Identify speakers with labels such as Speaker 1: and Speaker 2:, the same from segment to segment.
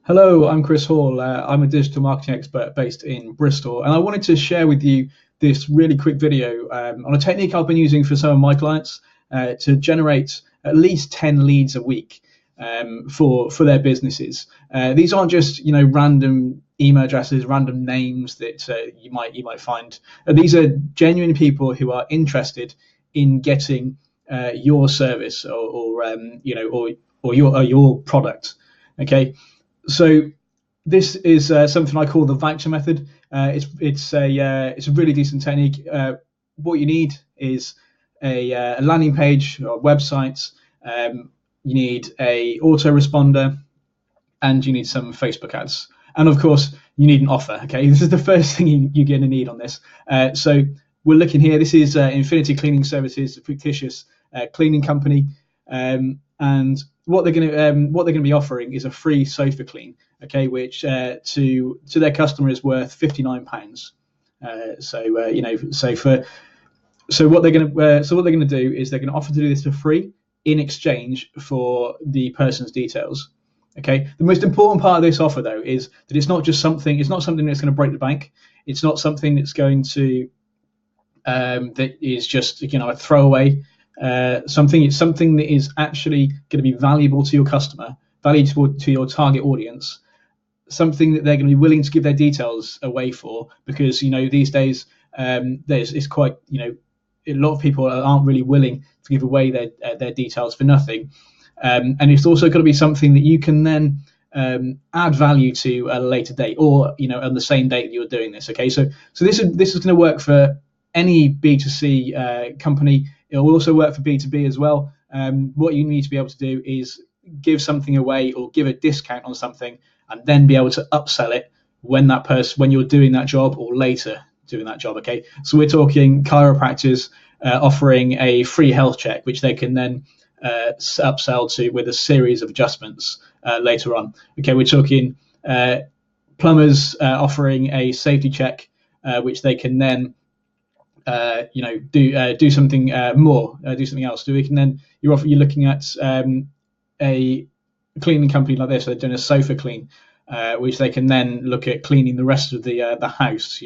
Speaker 1: Hello, I'm Chris Hall. I'm a digital marketing expert based in Bristol, and I wanted to share with you this really quick video on a technique I've been using for some of my clients to generate at least 10 leads a week for their businesses. These aren't just random email addresses, random names that you might find. These are genuine people who are interested in getting your service or your product. Okay. So this is something I call the voucher method. It's a really decent technique. What you need is a landing page or a website. You need a autoresponder, and you need some Facebook ads, and of course you need an offer. Okay, this is the first thing you're going to need on this. So we're looking here. This is Infinity Cleaning Services, a fictitious cleaning company. And what they're going to be offering is a free sofa clean, okay, which to their customer is worth £59. So what they're going to do is they're going to offer to do this for free in exchange for the person's details. Okay. The most important part of this offer, though, is that it's not something that's going to break the bank. It's not something that's going to that is just a throwaway. It's something that is actually going to be valuable to your customer, valuable to your target audience, something that they're going to be willing to give their details away for, because these days it's quite a lot of people aren't really willing to give away their details for nothing, and it's also going to be something that you can then add value to at a later date, or on the same date that you're doing this. Okay, so this is going to work for any B2C company. It will also work for B2B as well. What you need to be able to do is give something away or give a discount on something, and then be able to upsell it when you're doing that job or later doing that job. Okay, so we're talking chiropractors offering a free health check, which they can then upsell to with a series of adjustments later on. Okay, we're talking plumbers offering a safety check, which they can then do something more, do something else. You're looking at a cleaning company like this. They're doing a sofa clean, which they can then look at cleaning the rest of the house.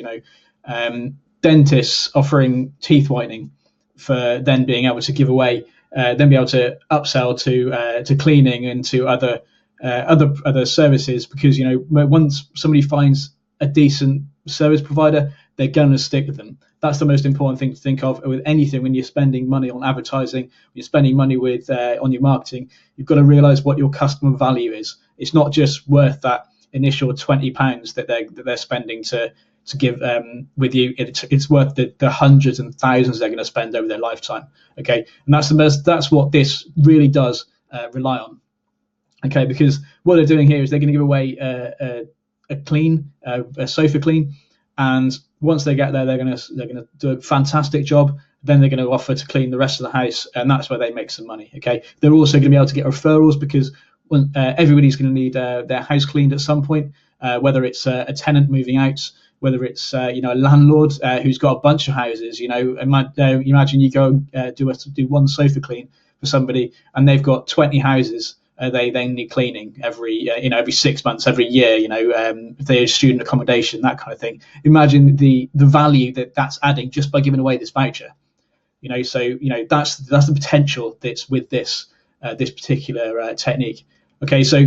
Speaker 1: Dentists offering teeth whitening, for then being able to give away, then be able to upsell to cleaning and to other services, because once somebody finds a decent service provider, they're going to stick with them. That's the most important thing to think of with anything. When you're spending money on advertising, when you're spending money on your marketing, you've got to realize what your customer value is. It's not just worth that initial £20 that they're spending to give with you. It's worth the hundreds and thousands they're going to spend over their lifetime. Okay, and that's what this really does rely on. Okay, because what they're doing here is they're going to give away a sofa clean, and once they get there, they're going to do a fantastic job. Then they're going to offer to clean the rest of the house, and that's where they make some money. Okay, they're also going to be able to get referrals, because everybody's going to need their house cleaned at some point, whether it's a tenant moving out, whether it's a landlord who's got a bunch of houses. Imagine you go do one sofa clean for somebody, and they've got 20 houses. They need cleaning every 6 months, every year. If they're student accommodation, that kind of thing. Imagine the value that's adding just by giving away this voucher. That's the potential that's with this particular technique. Okay, so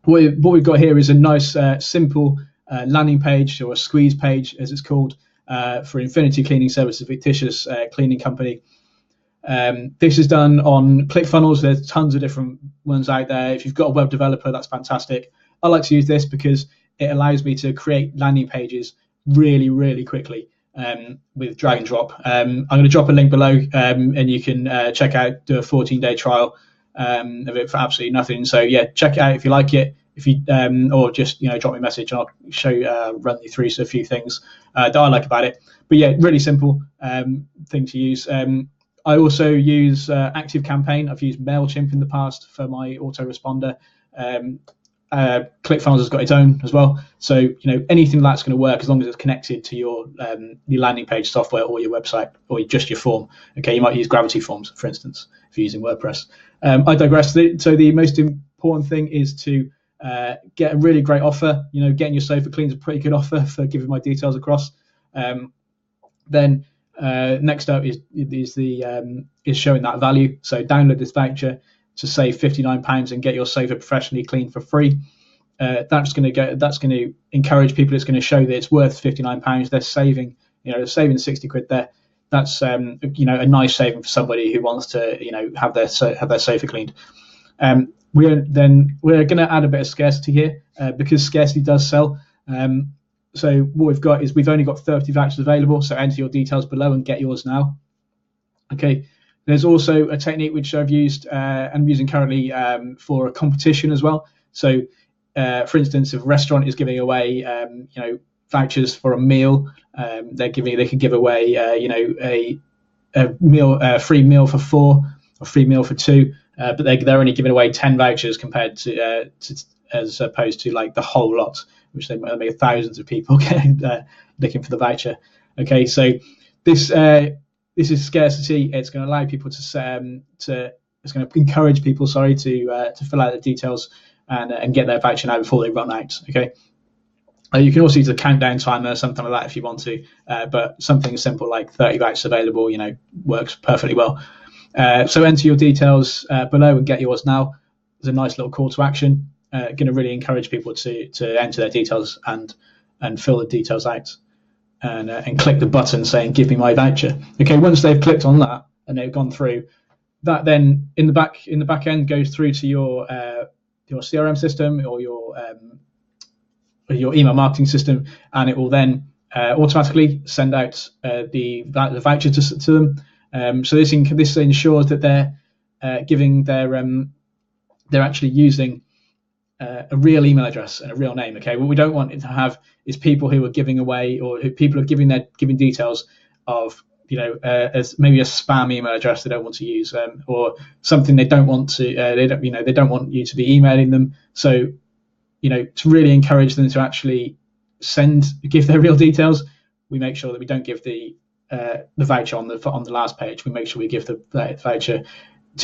Speaker 1: what we've got here is a nice simple landing page, or a squeeze page as it's called, for Infinity Cleaning Services, a fictitious cleaning company. This is done on ClickFunnels. There's tons of different ones out there. If you've got a web developer, that's fantastic. I like to use this because it allows me to create landing pages really, really quickly with drag and drop. I'm going to drop a link below, and you can check out, do a 14-day trial of it for absolutely nothing. So yeah, check it out if you like it. If you or just drop me a message, and I'll show you, run you through a few things that I like about it. But yeah, really simple thing to use. I also use ActiveCampaign. I've used MailChimp in the past for my autoresponder. ClickFunnels has got its own as well. So anything that's going to work as long as it's connected to your landing page software or your website or just your form. Okay, you might use Gravity Forms, for instance, if you're using WordPress. I digress. So the most important thing is to get a really great offer. Getting your sofa cleaned is a pretty good offer for giving my details across. Then next up is showing that value. So download this voucher to save £59 and get your sofa professionally cleaned for free. That's going to encourage people. It's going to show that it's worth £59. They're saving 60 quid there. That's a nice saving for somebody who wants to have their sofa cleaned. We're going to add a bit of scarcity here because scarcity does sell. So what we've got is we've only got 30 vouchers available. So enter your details below and get yours now. Okay. There's also a technique which I've used and I'm using currently for a competition as well. So for instance, if a restaurant is giving away vouchers for a meal, they could give away a free meal for 4 or free meal for 2, but they're only giving away 10 vouchers compared to as opposed to like the whole lot, which they might make thousands of people looking for the voucher. Okay, so this is scarcity. It's going to allow people it's going to encourage people, to fill out the details and get their voucher now before they run out. Okay. You can also use a countdown timer or something like that if you want to, but something simple like 30 vouchers available, works perfectly well. So enter your details below and get yours now. There's a nice little call to action. Going to really encourage people to enter their details and fill the details out and click the button saying "Give me my voucher." Okay, once they've clicked on that and they've gone through, that then in the back end goes through to your CRM system or your email marketing system, and it will then automatically send out the voucher to them. So this ensures that they're actually using a real email address and a real name. Okay, what we don't want it to have is people who are giving away or who people are giving details of as maybe a spam email address they don't want to use, or something they don't want to. They don't want you to be emailing them. So to really encourage them to actually give their real details, we make sure that we don't give the voucher on the last page. We make sure we give the voucher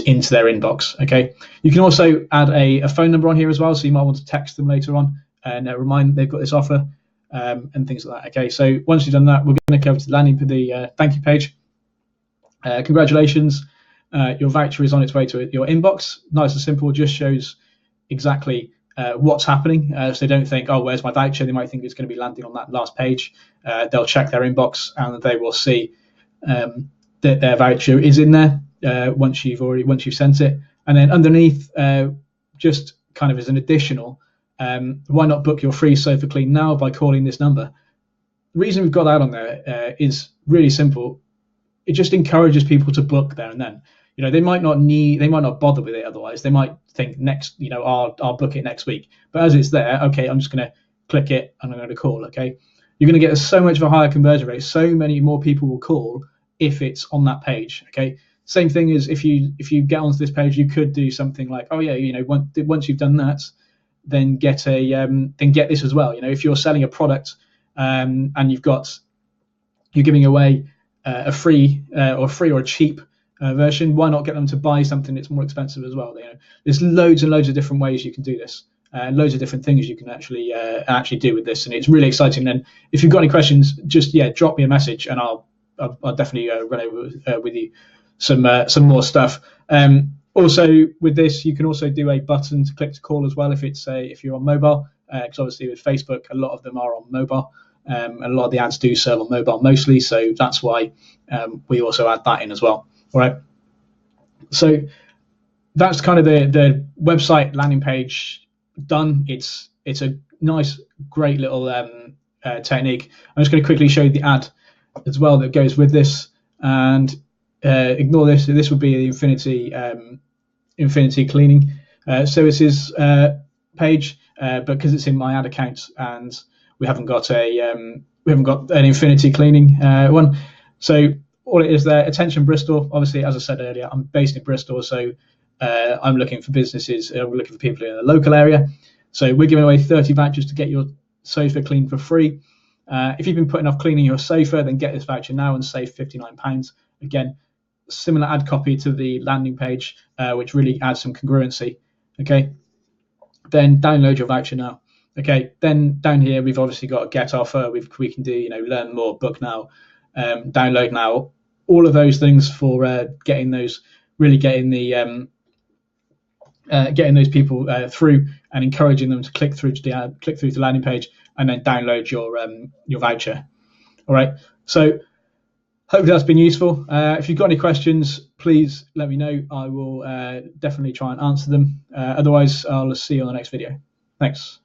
Speaker 1: into their inbox. Okay. You can also add a phone number on here as well, so you might want to text them later on and remind them they've got this offer and things like that. Okay. So once you've done that, we're going to go to the thank you page. Congratulations, your voucher is on its way to your inbox. Nice and simple. Just shows exactly what's happening, so they don't think, oh, where's my voucher? They might think it's going to be landing on that last page. They'll check their inbox and they will see that their voucher is in there once you've sent it. And then underneath, just kind of as an additional, why not book your free sofa clean now by calling this number? The reason we've got that on there is really simple. It just encourages people to book there and then. They might not bother with it otherwise. They might think next, I'll book it next week. But as it's there, okay, I'm just going to click it and I'm going to call. Okay, you're going to get so much of a higher conversion rate. So many more people will call if it's on that page. Okay, same thing as if you get onto this page, you could do something like, oh yeah, once you've done that, then get this as well. If you're selling a product and you're giving away a free or a cheap version, why not get them to buy something that's more expensive as well? There's loads and loads of different ways you can do this, and loads of different things you can actually do with this, and it's really exciting. And if you've got any questions, just drop me a message, and I'll definitely run over with you some more stuff. Also, with this, you can also do a button to click to call as well if you're on mobile, because obviously with Facebook, a lot of them are on mobile. A lot of the ads do serve on mobile mostly, so that's why we also add that in as well. All right, so that's kind of the website landing page done. It's a nice, great little technique. I'm just going to quickly show you the ad as well that goes with this, and ignore this. This would be the Infinity Cleaning Services page, but because it's in my ad account and we haven't got an Infinity Cleaning one, so all it is there. Attention Bristol. Obviously, as I said earlier, I'm based in Bristol, so I'm looking for businesses. We're looking for people in the local area. So we're giving away 30 vouchers to get your sofa cleaned for free. If you've been putting off cleaning your sofa, then get this voucher now and save £59. Again, similar ad copy to the landing page, which really adds some congruency. Okay. then download your voucher now. Okay, then down here we've obviously got get offer. We can do learn more, book now, download now. All of those things for getting those getting those people through and encouraging them to click through to the landing page and then download your voucher. All right. So hopefully that's been useful. If you've got any questions, please let me know. I will definitely try and answer them. Otherwise, I'll see you on the next video. Thanks.